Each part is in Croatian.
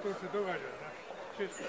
to se događa, znaš, često.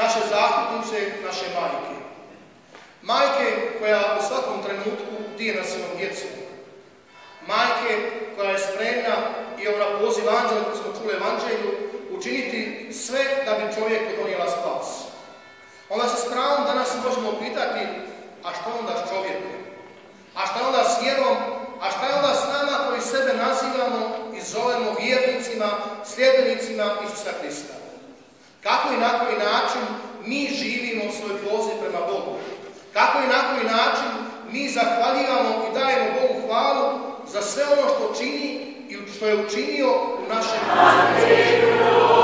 Naše zastupnice, naše majke. Majke koja u svakom trenutku dije na svojom djecom. Majke koja je spremna, i ona poziv anđela koji smo čuli evanđelju, učiniti sve da bi čovjeku donijela spas. Onda se s pravom danas možemo pitati, a što onda s čovjekom? A šta onda s vjerom? A šta je onda s nama koji sebe nazivamo i zovemo vjernicima, sljedbenicima Isusa Krista? Kako i na koji način mi živimo svoj poziv prema Bogu? Kako i na koji način mi zahvaljujemo i dajemo Bogu hvalu za sve ono što čini i što je učinio u našem pozivu?